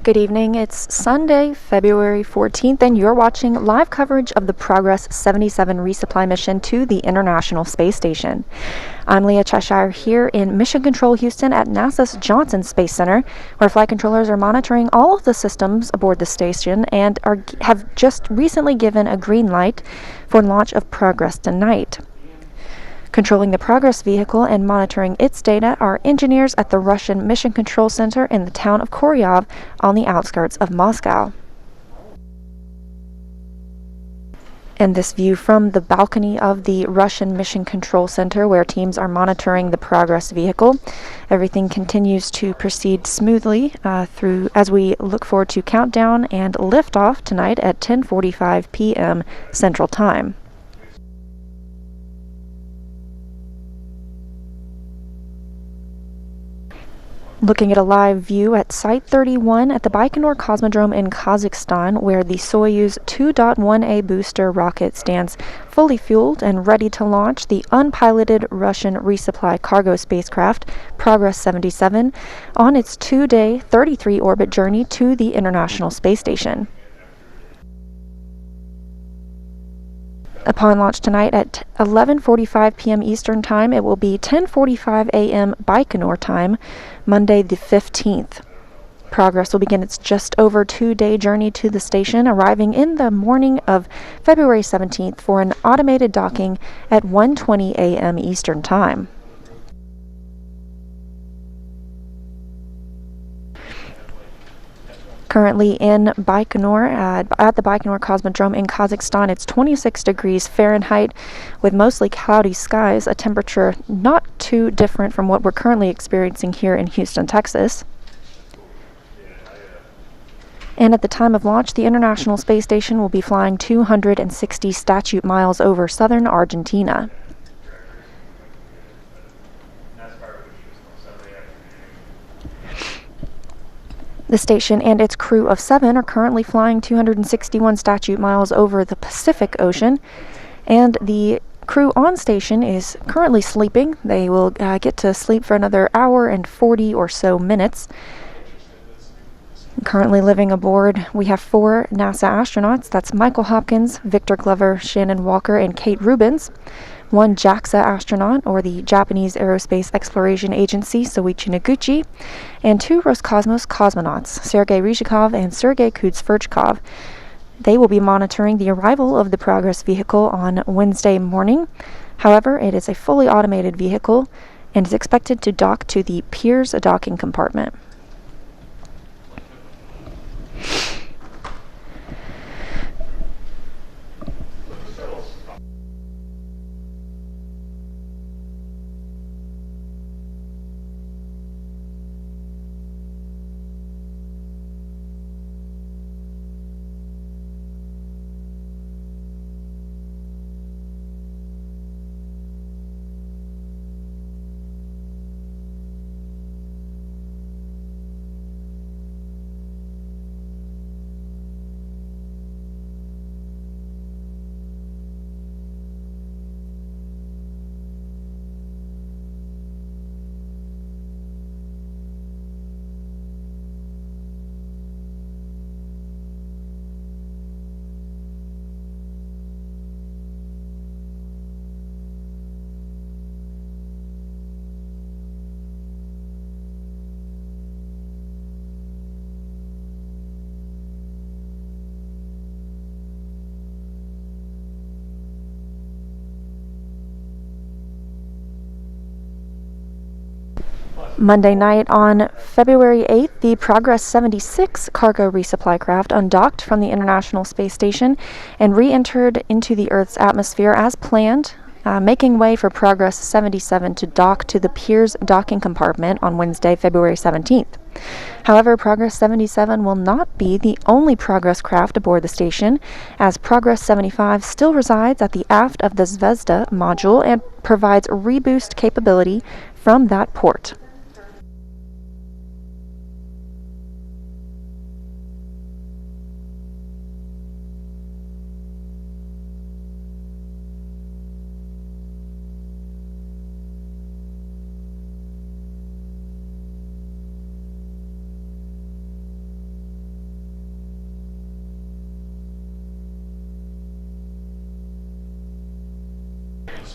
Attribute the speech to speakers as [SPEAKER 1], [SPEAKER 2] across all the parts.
[SPEAKER 1] Good evening. It's Sunday, February 14th, and you're watching live coverage of the Progress 77 resupply mission to the International Space Station. I'm Leah Cheshire here in Mission Control Houston at NASA's Johnson Space Center, where flight controllers are monitoring all of the systems aboard the station and have just recently given a green light for launch of Progress tonight. Controlling the Progress vehicle and monitoring its data are engineers at the Russian Mission Control Center in the town of Koryov on the outskirts of Moscow. And this view from the balcony of the Russian Mission Control Center, where teams are monitoring the Progress vehicle. Everything continues to proceed smoothly through as we look forward to countdown and liftoff tonight at 10:45 p.m. Central Time. Looking at a live view at Site 31 at the Baikonur Cosmodrome in Kazakhstan, where the Soyuz 2.1A booster rocket stands fully fueled and ready to launch the unpiloted Russian resupply cargo spacecraft Progress 77 on its 2-day 33-orbit journey to the International Space Station. Upon launch tonight at 11:45 p.m. Eastern Time, it will be 10:45 a.m. Baikonur time, Monday the 15th. Progress will begin its just over 2-day journey to the station, arriving in the morning of February 17th for an automated docking at 1:20 a.m. Eastern Time. Currently in Baikonur, at the Baikonur Cosmodrome in Kazakhstan, it's 26 degrees Fahrenheit with mostly cloudy skies, a temperature not too different from what we're currently experiencing here in Houston, Texas. And at the time of launch, the International Space Station will be flying 260 statute miles over southern Argentina. The station and its crew of 7 are currently flying 261 statute miles over the Pacific Ocean, and the crew on station is currently sleeping. They will get to sleep for another hour and 40 or so minutes. Currently living aboard, we have 4 NASA astronauts. That's Michael Hopkins, Victor Glover, Shannon Walker, and Kate Rubins. 1 JAXA astronaut, or the Japanese Aerospace Exploration Agency, Soichi Noguchi, and 2 Roscosmos cosmonauts, Sergei Ryzhikov and Sergei Kudzverchkov. They will be monitoring the arrival of the Progress vehicle on Wednesday morning. However, it is a fully automated vehicle and is expected to dock to the Pirs Docking Compartment. Monday night on February 8th, the Progress 76 cargo resupply craft undocked from the International Space Station and re-entered into the Earth's atmosphere as planned, making way for Progress 77 to dock to the Pirs Docking Compartment on Wednesday, February 17th. However, Progress 77 will not be the only Progress craft aboard the station, as Progress 75 still resides at the aft of the Zvezda module and provides reboost capability from that port.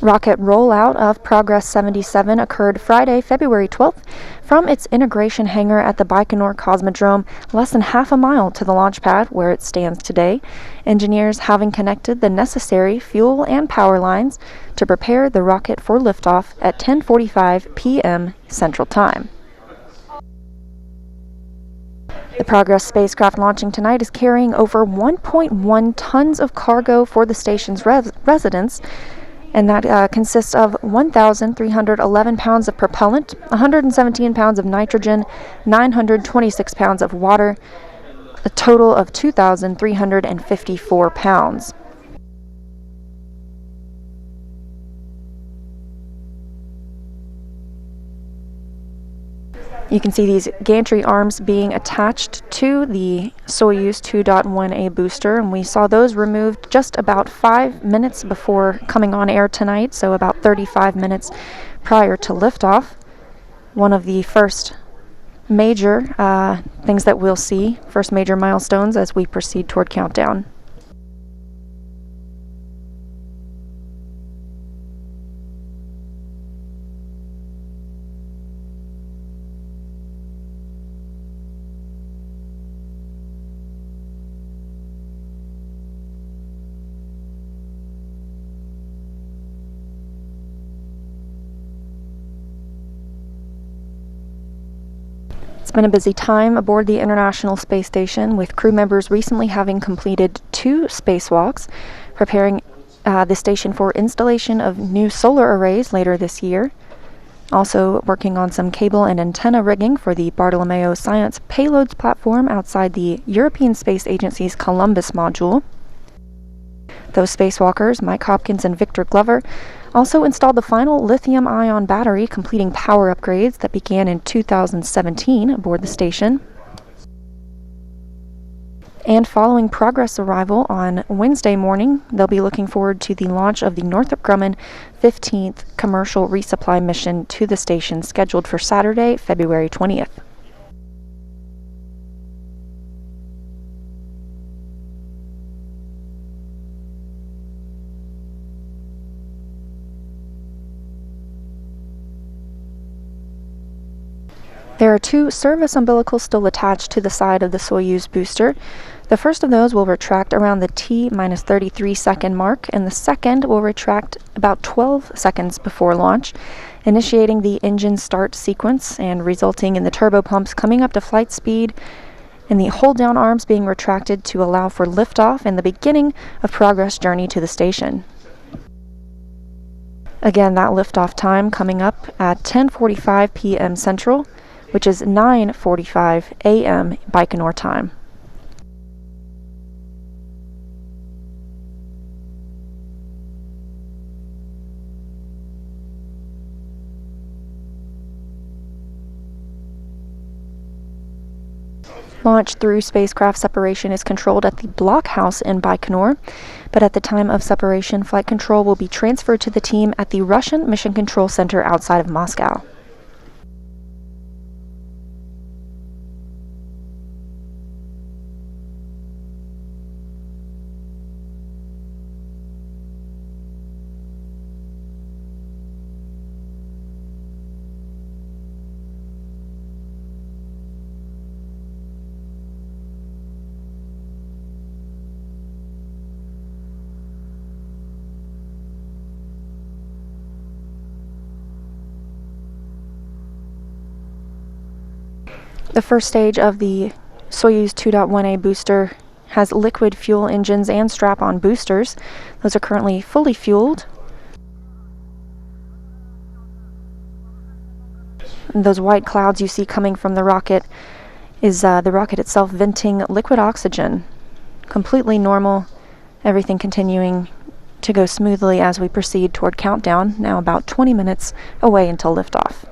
[SPEAKER 1] Rocket rollout of Progress 77 occurred Friday, February 12th, from its integration hangar at the Baikonur Cosmodrome, less than half a mile to the launch pad where it stands today, engineers having connected the necessary fuel and power lines to prepare the rocket for liftoff at 10:45 p.m. Central Time. The Progress spacecraft launching tonight is carrying over 1.1 tons of cargo for the station's residents, and that consists of 1,311 pounds of propellant, 117 pounds of nitrogen, 926 pounds of water, a total of 2,354 pounds. You can see these gantry arms being attached to the Soyuz 2.1A booster, and we saw those removed just about 5 minutes before coming on air tonight, so about 35 minutes prior to liftoff. One of the first major things that we'll see, first major milestones as we proceed toward countdown. It's been a busy time aboard the International Space Station, with crew members recently having completed 2 spacewalks, preparing the station for installation of new solar arrays later this year. Also working on some cable and antenna rigging for the Bartolomeo Science Payloads platform outside the European Space Agency's Columbus module. Those spacewalkers, Mike Hopkins and Victor Glover, also installed the final lithium-ion battery, completing power upgrades that began in 2017 aboard the station. And following Progress arrival on Wednesday morning, they'll be looking forward to the launch of the Northrop Grumman 15th commercial resupply mission to the station, scheduled for Saturday, February 20th. There are 2 service umbilicals still attached to the side of the Soyuz booster. The first of those will retract around the T-33 second mark, and the second will retract about 12 seconds before launch, initiating the engine start sequence and resulting in the turbopumps coming up to flight speed and the hold-down arms being retracted to allow for liftoff and the beginning of Progress' journey to the station. Again, that liftoff time coming up at 10:45 p.m. Central, which is 9:45 a.m. Baikonur time. Launch through spacecraft separation is controlled at the blockhouse in Baikonur, but at the time of separation, flight control will be transferred to the team at the Russian Mission Control Center outside of Moscow. The first stage of the Soyuz 2.1A booster has liquid fuel engines and strap-on boosters. Those are currently fully fueled. And those white clouds you see coming from the rocket is the rocket itself venting liquid oxygen. Completely normal, everything continuing to go smoothly as we proceed toward countdown, now about 20 minutes away until liftoff.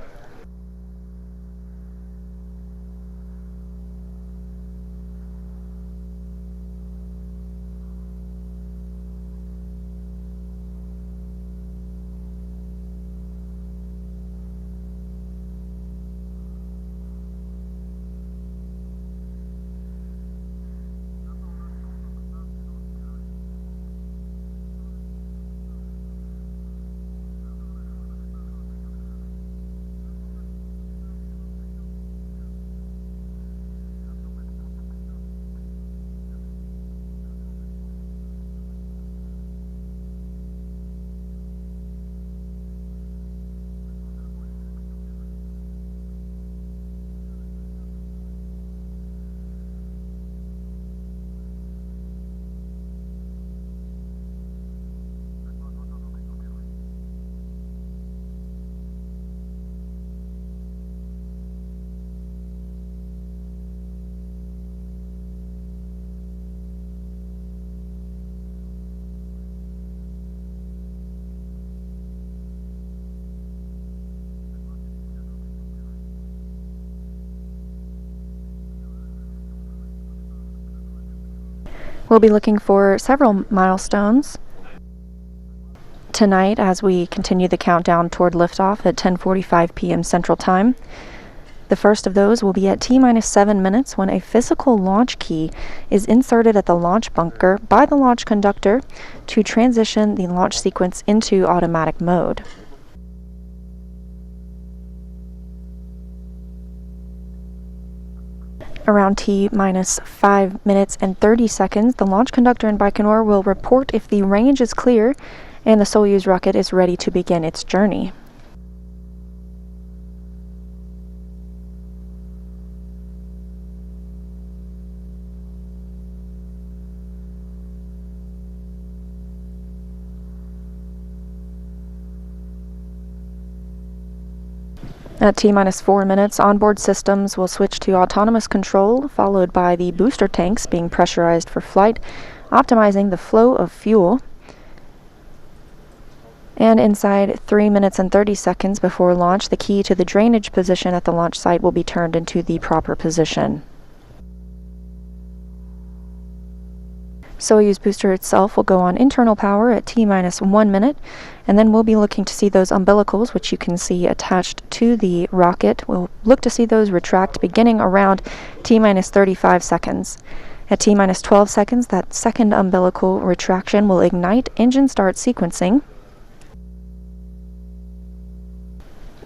[SPEAKER 1] We'll be looking for several milestones tonight as we continue the countdown toward liftoff at 10:45 p.m. Central Time. The first of those will be at T-minus 7 minutes when a physical launch key is inserted at the launch bunker by the launch conductor to transition the launch sequence into automatic mode. Around T-minus 5 minutes and 30 seconds, the launch conductor in Baikonur will report if the range is clear and the Soyuz rocket is ready to begin its journey. At T-minus 4 minutes, onboard systems will switch to autonomous control, followed by the booster tanks being pressurized for flight, optimizing the flow of fuel. And inside 3 minutes and 30 seconds before launch, the key to the drainage position at the launch site will be turned into the proper position. Soyuz booster itself will go on internal power at T-minus 1 minute, and then we'll be looking to see those umbilicals, which you can see attached to the rocket. We'll look to see those retract beginning around T-minus 35 seconds. At T-minus 12 seconds, that second umbilical retraction will ignite engine start sequencing.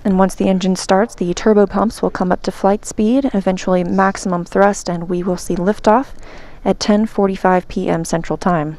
[SPEAKER 1] And once the engine starts, the turbo pumps will come up to flight speed, eventually maximum thrust, and we will see liftoff at 10:45 p.m. Central Time.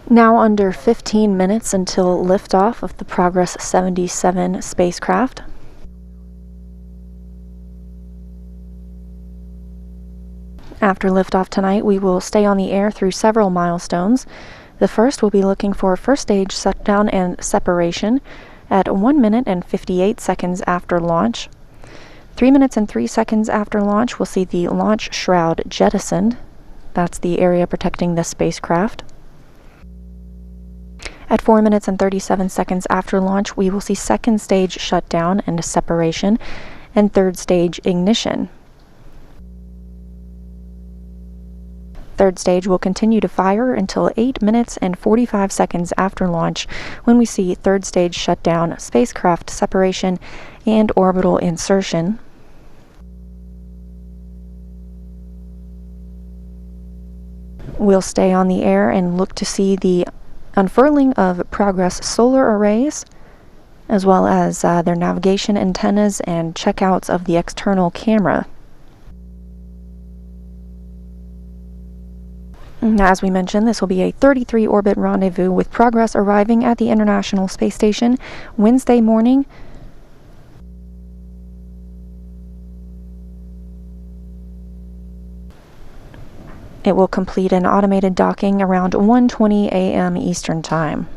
[SPEAKER 1] Now under 15 minutes until liftoff of the Progress 77 spacecraft. After liftoff tonight, we will stay on the air through several milestones. The first will be looking for first stage shutdown and separation at 1 minute and 58 seconds after launch. 3 minutes and 3 seconds after launch, we'll see the launch shroud jettisoned. That's the area protecting the spacecraft. At 4 minutes and 37 seconds after launch, we will see second stage shutdown and separation, and third stage ignition. Third stage will continue to fire until 8 minutes and 45 seconds after launch, when we see third stage shutdown, spacecraft separation, and orbital insertion. We'll stay on the air and look to see the unfurling of Progress solar arrays, as well as their navigation antennas and checkouts of the external camera. As we mentioned, this will be a 33-orbit rendezvous with Progress arriving at the International Space Station Wednesday morning. It will complete an automated docking around 1:20 a.m. Eastern Time.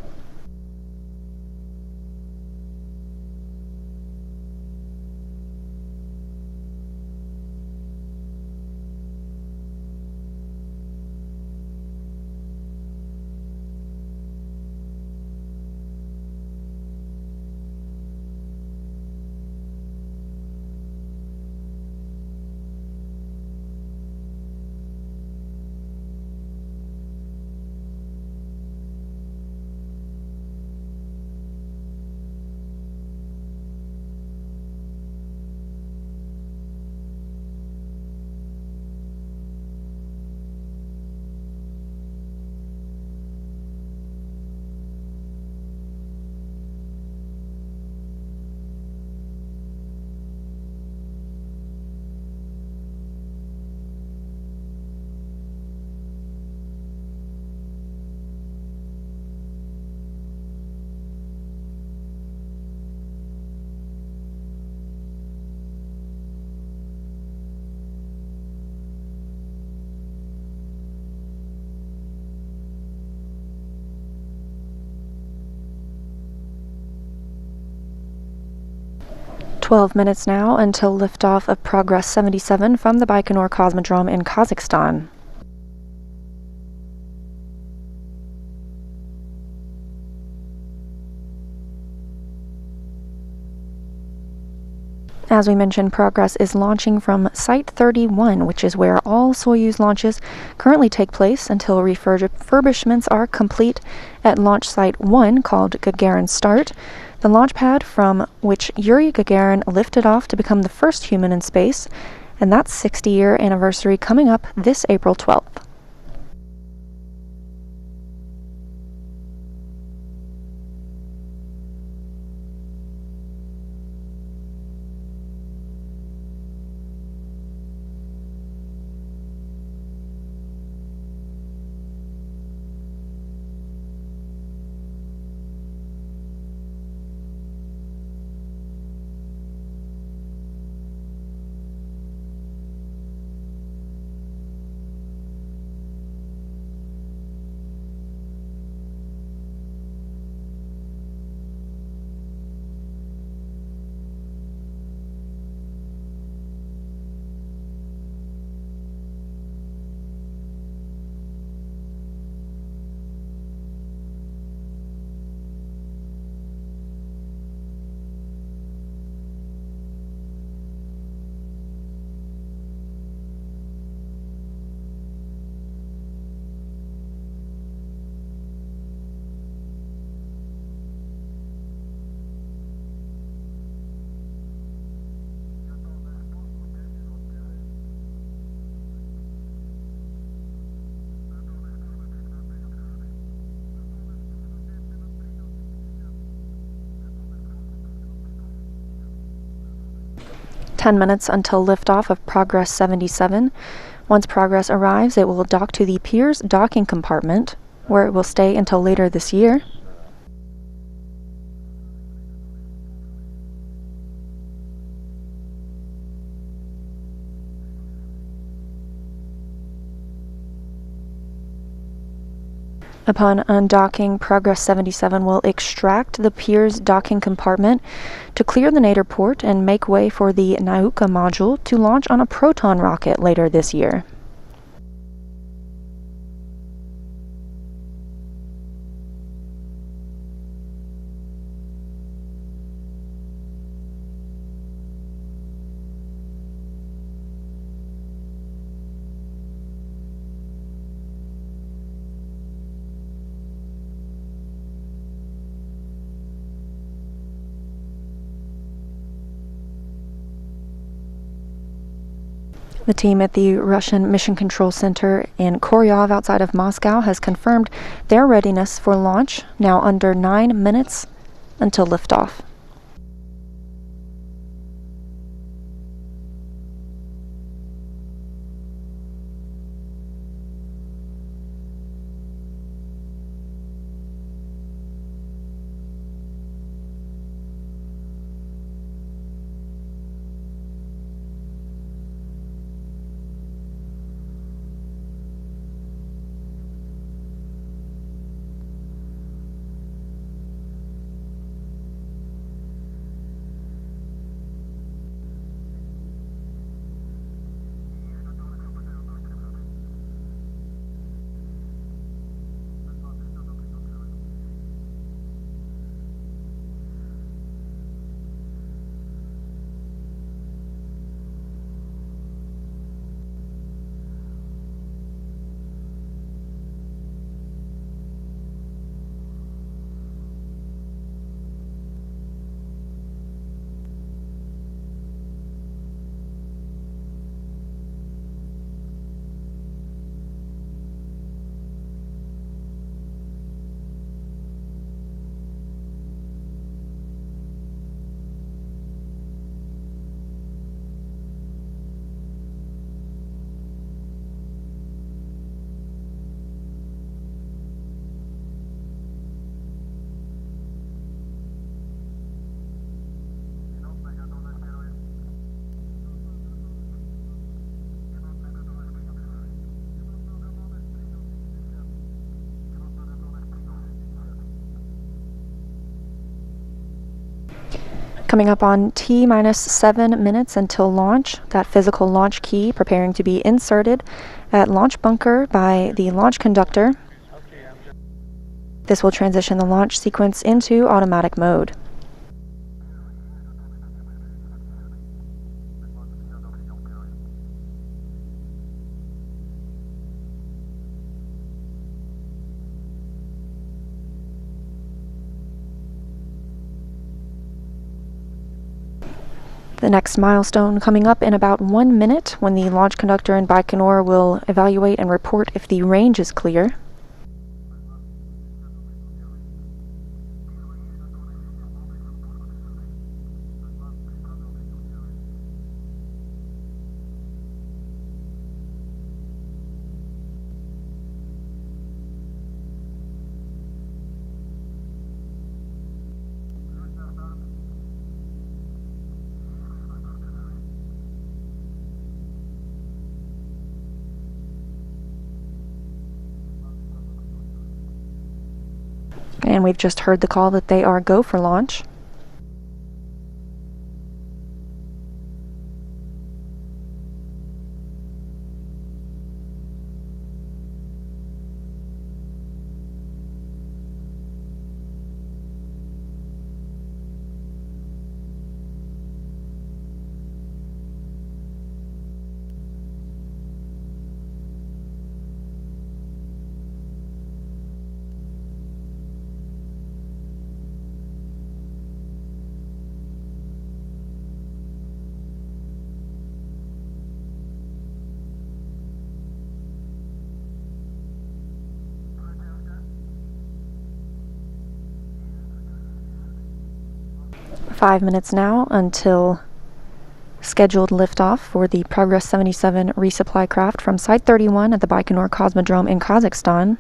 [SPEAKER 1] "12 minutes now until liftoff of Progress 77 from the Baikonur Cosmodrome in Kazakhstan. As we mentioned, Progress is launching from Site 31, which is where all Soyuz launches currently take place until refurbishments are complete at Launch Site 1, called Gagarin Start, the launch pad from which Yuri Gagarin lifted off to become the first human in space, and that's 60-year anniversary coming up this April 12th. "10 minutes until liftoff of Progress 77. Once Progress arrives, it will dock to the Pirs Docking Compartment, where it will stay until later this year. Upon undocking, Progress 77 will extract the Pirs Docking Compartment to clear the nadir port and make way for the Nauka module to launch on a Proton rocket later this year. The team at the Russian Mission Control Center in Koryov outside of Moscow has confirmed their readiness for launch, now under 9 minutes until liftoff. Coming up on T-minus 7 minutes until launch, that physical launch key preparing to be inserted at launch bunker by the launch conductor. This will transition the launch sequence into automatic mode. The next milestone coming up in about 1 minute, when the launch conductor in Baikonur will evaluate and report if the range is clear. And we've just heard the call that they are go for launch. Five minutes now until scheduled liftoff for the Progress 77 resupply craft from Site 31 at the Baikonur Cosmodrome in Kazakhstan.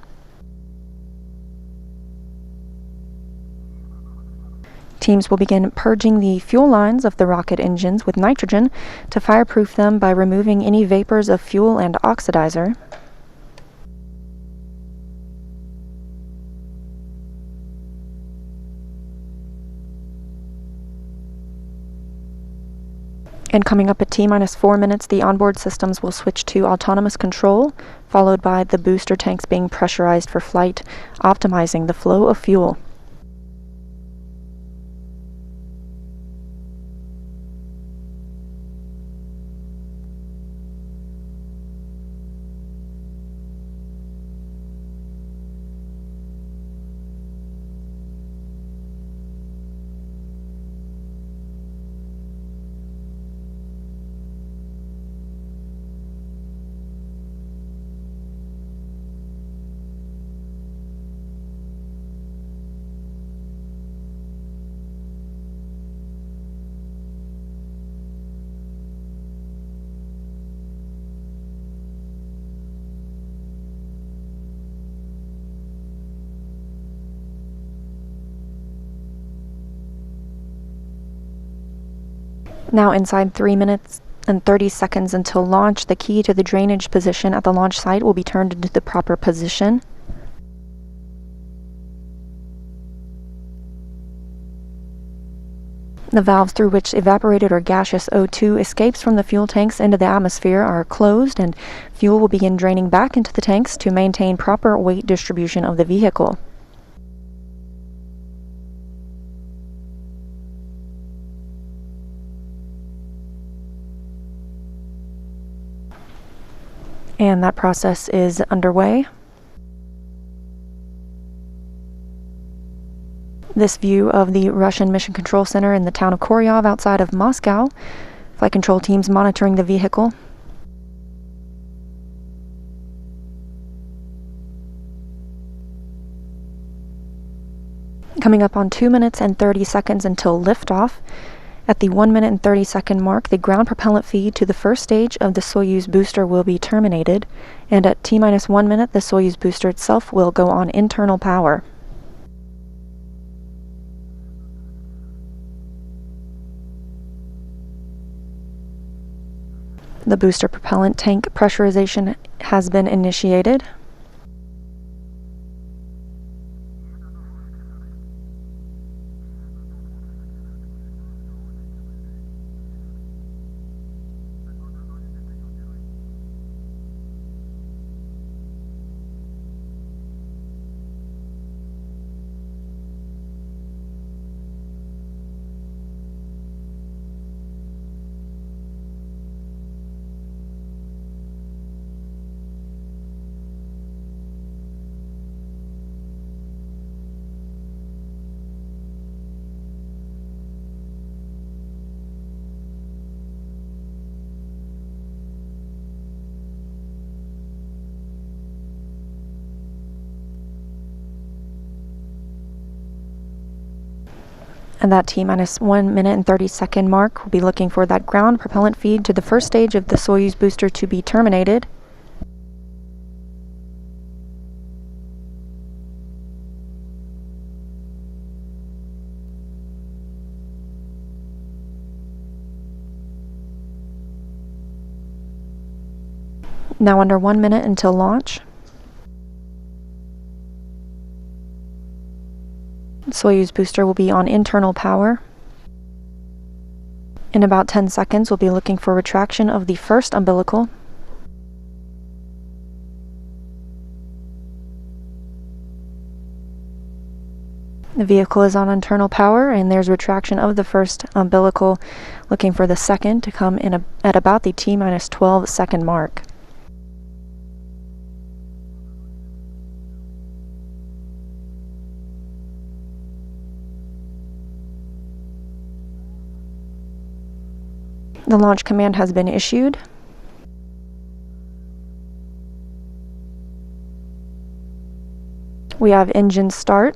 [SPEAKER 1] Teams will begin purging the fuel lines of the rocket engines with nitrogen to fireproof them by removing any vapors of fuel and oxidizer. And coming up at T-minus 4 minutes, the onboard systems will switch to autonomous control, followed by the booster tanks being pressurized for flight, optimizing the flow of fuel. Now inside 3 minutes and 30 seconds until launch, the key to the drainage position at the launch site will be turned into the proper position. The valves through which evaporated or gaseous O2 escapes from the fuel tanks into the atmosphere are closed, and fuel will begin draining back into the tanks to maintain proper weight distribution of the vehicle. And that process is underway. This view of the Russian Mission Control Center in the town of Koryov outside of Moscow. Flight control teams monitoring the vehicle. Coming up on 2 minutes and 30 seconds until liftoff. At the 1 minute and 30 second mark, the ground propellant feed to the first stage of the Soyuz booster will be terminated, and at T-1 minute, the Soyuz booster itself will go on internal power. The booster propellant tank pressurization has been initiated. And that T-1 minute and 30 second mark, we'll be looking for that ground propellant feed to the first stage of the Soyuz booster to be terminated. Now under 1 minute until launch. Soyuz booster will be on internal power. In about 10 seconds, we'll be looking for retraction of the first umbilical. The vehicle is on internal power, and there's retraction of the first umbilical, looking for the second to come in at about the T-12 second mark. The launch command has been issued. We have engine start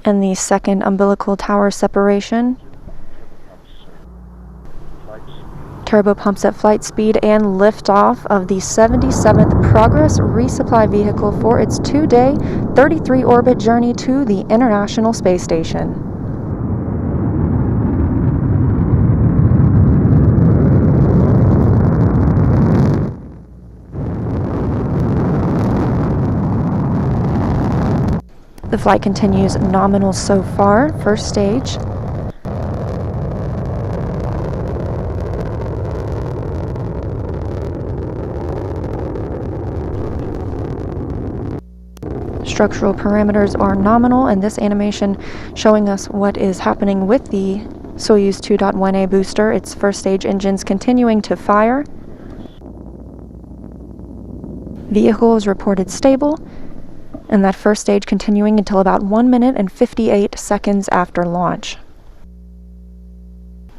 [SPEAKER 1] and the second umbilical tower separation. Turbo pumps at flight speed and liftoff of the 77th Progress resupply vehicle for its 2-day 33-orbit journey to the International Space Station. The flight continues nominal so far, first stage. Structural parameters are nominal, and this animation showing us what is happening with the Soyuz 2.1A booster. Its first stage engines continuing to fire. Vehicle is reported stable, and that first stage continuing until about 1 minute and 58 seconds after launch.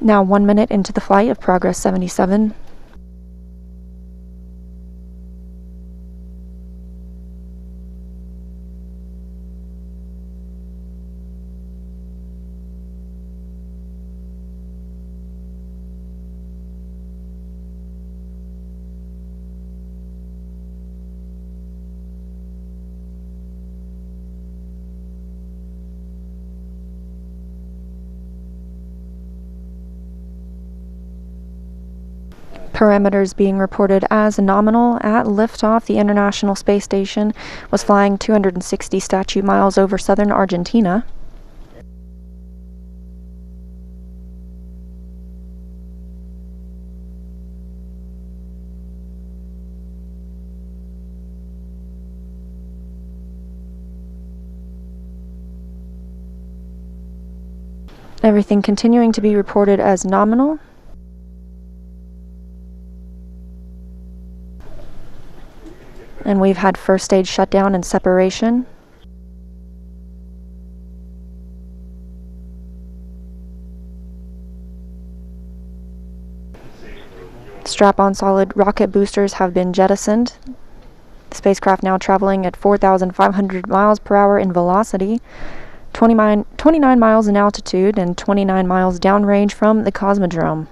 [SPEAKER 1] Now 1 minute into the flight of Progress 77. Parameters being reported as nominal at liftoff. The International Space Station was flying 260 statute miles over southern Argentina. Everything continuing to be reported as nominal. And we've had first stage shutdown and separation. Strap-on solid rocket boosters have been jettisoned. The spacecraft now traveling at 4,500 miles per hour in velocity, 29 miles in altitude, and 29 miles downrange from the Cosmodrome.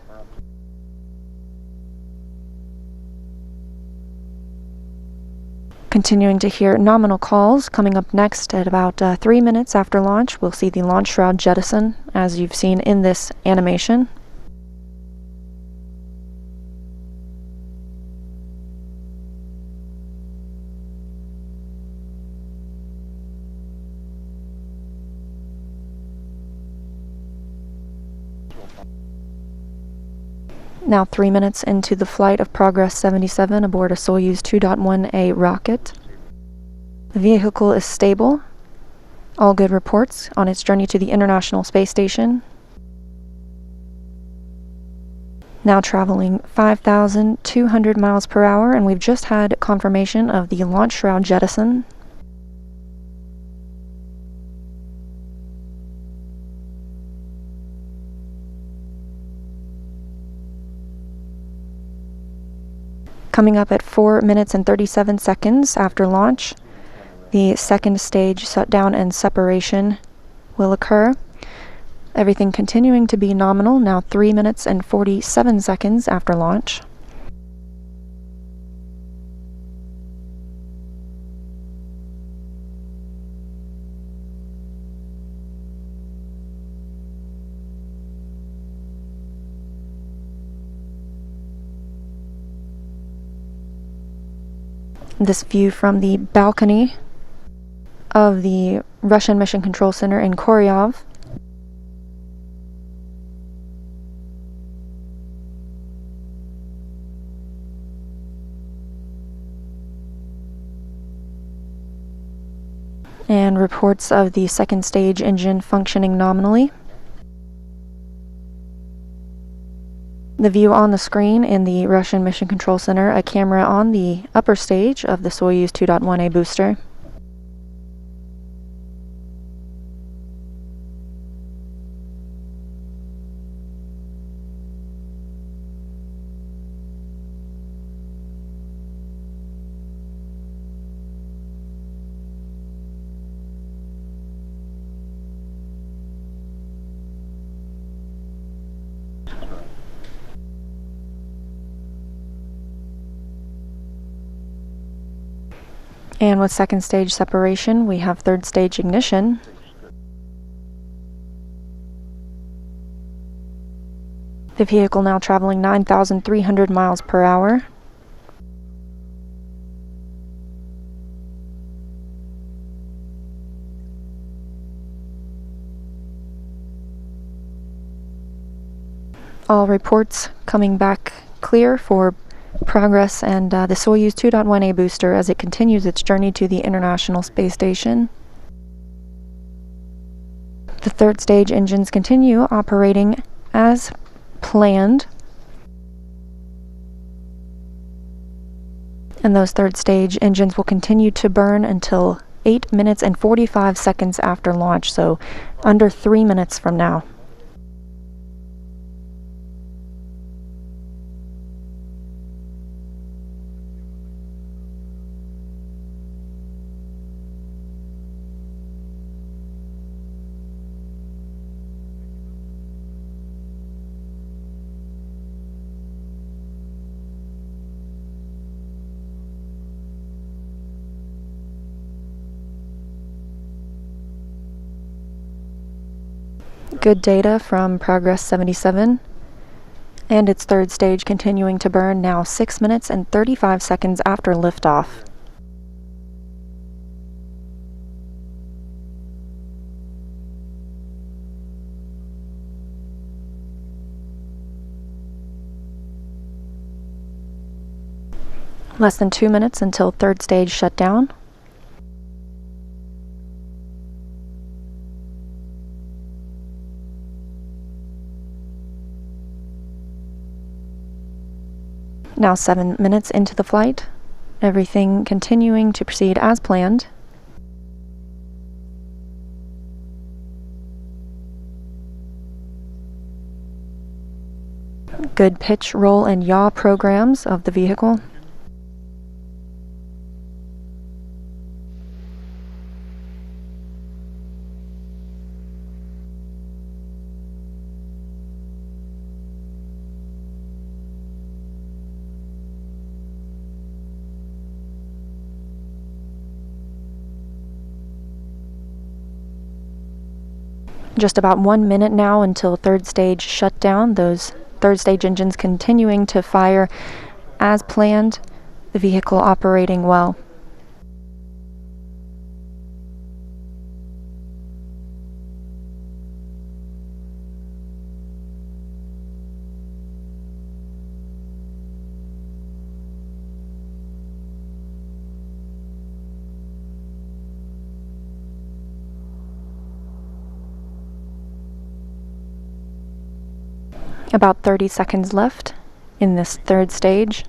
[SPEAKER 1] Continuing to hear nominal calls. Coming up next at about 3 minutes after launch, we'll see the launch shroud jettison, as you've seen in this animation. Now 3 minutes into the flight of Progress 77 aboard a Soyuz 2.1A rocket. The vehicle is stable. All good reports on its journey to the International Space Station. Now traveling 5,200 miles per hour, and we've just had confirmation of the launch shroud jettison. Coming up at 4 minutes and 37 seconds after launch, the second stage shutdown and separation will occur. Everything continuing to be nominal, now 3 minutes and 47 seconds after launch. This view from the balcony of the Russian Mission Control Center in Koryov. And reports of the second stage engine functioning nominally. The view on the screen in the Russian Mission Control Center, a camera on the upper stage of the Soyuz 2.1A booster. And with second stage separation, we have third stage ignition. The vehicle now traveling 9,300 miles per hour. All reports coming back clear for Progress and the Soyuz 2.1A booster as it continues its journey to the International Space Station. The third stage engines continue operating as planned. And those third stage engines will continue to burn until 8 minutes and 45 seconds after launch, so under 3 minutes from now. Good data from Progress 77, And its third stage continuing to burn, now 6 minutes and 35 seconds after liftoff. Less than 2 minutes until third stage shut down. Now 7 minutes into the flight, everything continuing to proceed as planned. Good pitch, roll, and yaw programs of the vehicle. Just about 1 minute now until third stage shutdown. Those third stage engines continuing to fire as planned, the vehicle operating well. About 30 seconds left in this third stage.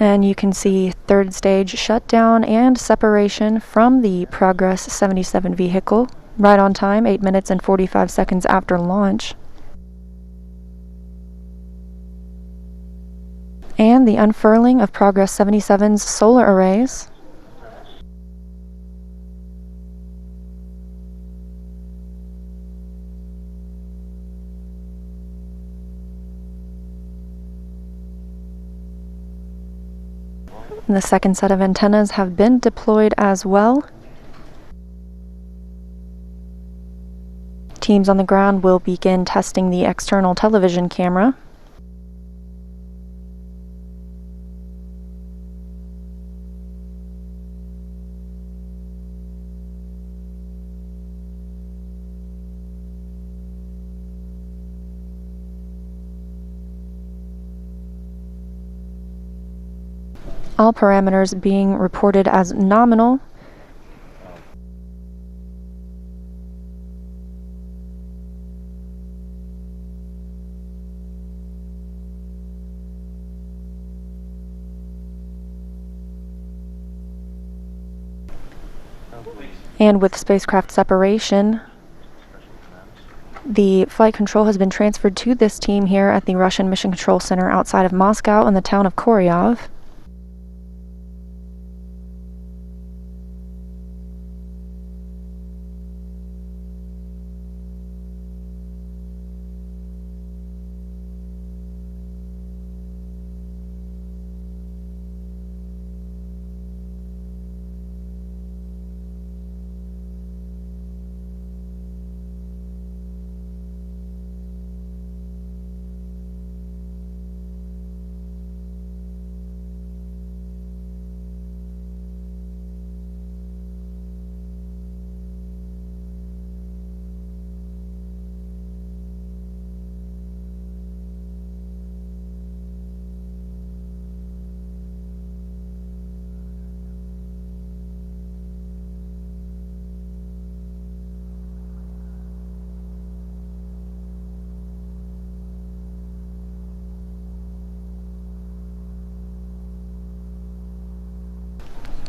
[SPEAKER 1] And you can see third stage shutdown and separation from the Progress 77 vehicle, right on time, 8 minutes and 45 seconds after launch. And the unfurling of Progress 77's solar arrays. The second set of antennas have been deployed as well. Teams on the ground will begin testing the external television camera. All parameters being reported as nominal. And with spacecraft separation, the flight control has been transferred to this team here at the Russian Mission Control Center outside of Moscow in the town of Koryov.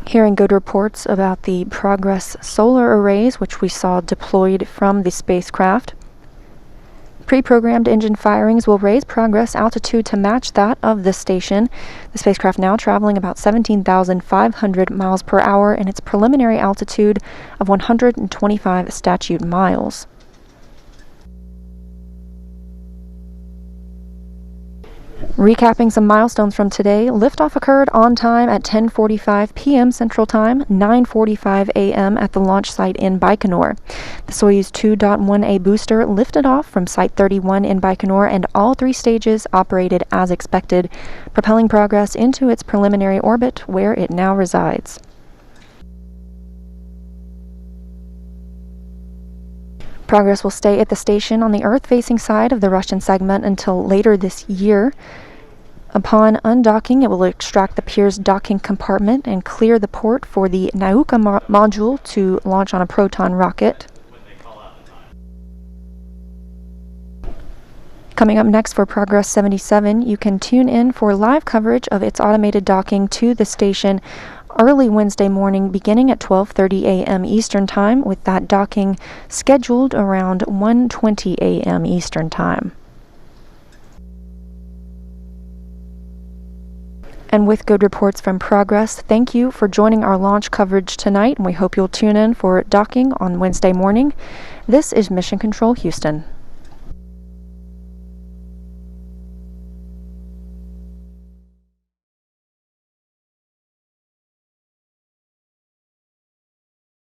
[SPEAKER 1] Hearing good reports about the Progress solar arrays, which we saw deployed from the spacecraft. Pre-programmed engine firings will raise Progress altitude to match that of the station. The spacecraft now traveling about 17,500 miles per hour and its preliminary altitude of 125 statute miles. Recapping some milestones from today, liftoff occurred on time at 10:45 p.m. Central Time, 9:45 a.m. at the launch site in Baikonur. The Soyuz 2.1A booster lifted off from Site 31 in Baikonur, and all three stages operated as expected, propelling Progress into its preliminary orbit, where it now resides. Progress will stay at the station on the Earth-facing side of the Russian segment until later this year. Upon undocking, it will extract the Pirs Docking Compartment and clear the port for the Nauka module to launch on a Proton rocket. Coming up next for Progress 77, you can tune in for live coverage of its automated docking to the station early Wednesday morning beginning at 12:30 a.m. Eastern Time, with that docking scheduled around 1:20 a.m. Eastern Time. And with good reports from Progress, thank you for joining our launch coverage tonight, and we hope you'll tune in for docking on Wednesday morning. This is Mission Control Houston.